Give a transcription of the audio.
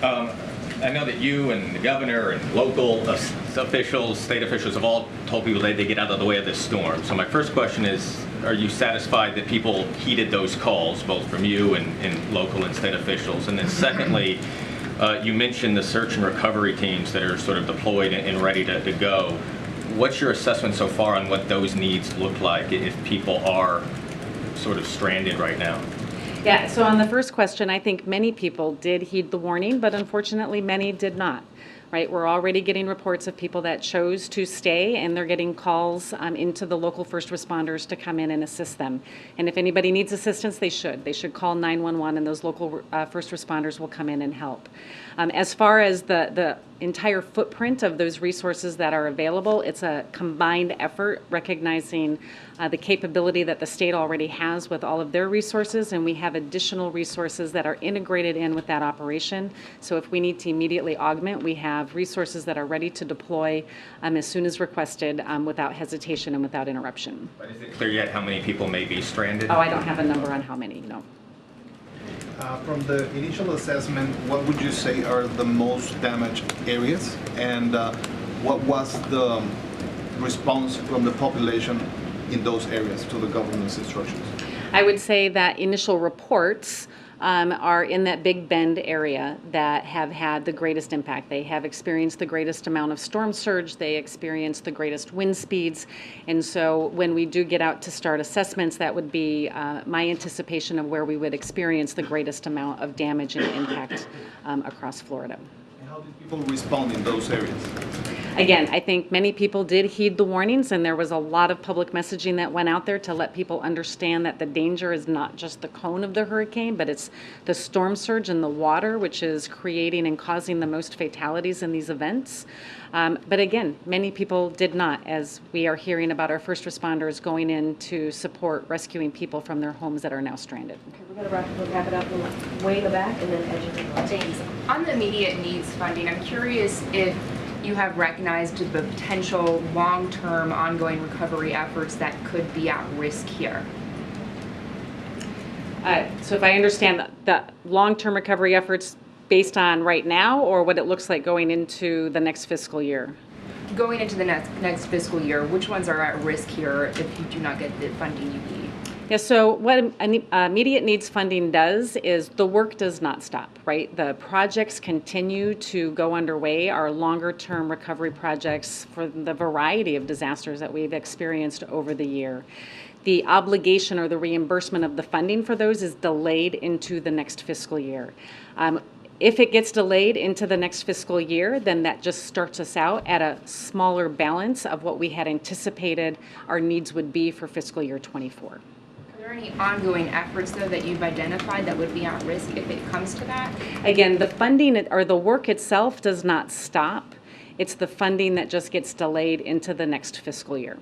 I know that you and the governor and local officials, state officials have all told people that they get out of the way of this storm. So my first question is, are you satisfied that people heeded those calls, both from you and local and state officials? And then secondly, you mentioned the search and recovery teams that are sort of deployed and ready to go. What's your assessment so far on what those needs look like if people are sort of stranded right now? Yeah, so on the first question, I think many people did heed the warning, but unfortunately many did not, right? We're already getting reports of people that chose to stay, and they're getting calls into the local first responders to come in and assist them. And if anybody needs assistance, they should. They should call 911, and those local first responders will come in and help. As far as the entire footprint of those resources that are available, it's a combined effort, recognizing the capability that the state already has with all of their resources, and we have additional resources that are integrated in with that operation. So if we need to immediately augment, we have resources that are ready to deploy as soon as requested without hesitation and without interruption. But is it clear yet how many people may be stranded? Oh, I don't have a number on how many, no. From the initial assessment, what would you say are the most damaged areas, and what was the response from the population in those areas to the government's instructions? I would say that initial reports are in that Big Bend area that have had the greatest impact. They have experienced the greatest amount of storm surge. They experienced the greatest wind speeds. And so when we do get out to start assessments, that would be my anticipation of where we would experience the greatest amount of damage and impact across Florida. And how did people respond in those areas? Again, I think many people did heed the warnings, and there was a lot of public messaging that went out there to let people understand that the danger is not just the cone of the hurricane, but it's the storm surge and the water, which is creating and causing the most fatalities in these events. But again, many people did not, as we are hearing about our first responders going in to support rescuing people from their homes that are now stranded. Okay, we're going to wrap it up way in the back and then educate. Thanks. On the immediate needs funding, I'm curious if you have recognized the potential long-term ongoing recovery efforts that could be at risk here. So if I understand the long-term recovery efforts based on right now, or what it looks like going into the next fiscal year? Going into the next fiscal year, which ones are at risk here if you do not get the funding you need? Yeah, so what immediate needs funding does is the work does not stop, right? The projects continue to go underway, our longer term recovery projects for the variety of disasters that we've experienced over the year. The obligation or the reimbursement of the funding for those is delayed into the next fiscal year. If it gets delayed into the next fiscal year, then that just starts us out at a smaller balance of what we had anticipated our needs would be for fiscal year 24. Are there any ongoing efforts, though, that you've identified that would be at risk if it comes to that? Again, the funding or the work itself does not stop. It's the funding that just gets delayed into the next fiscal year.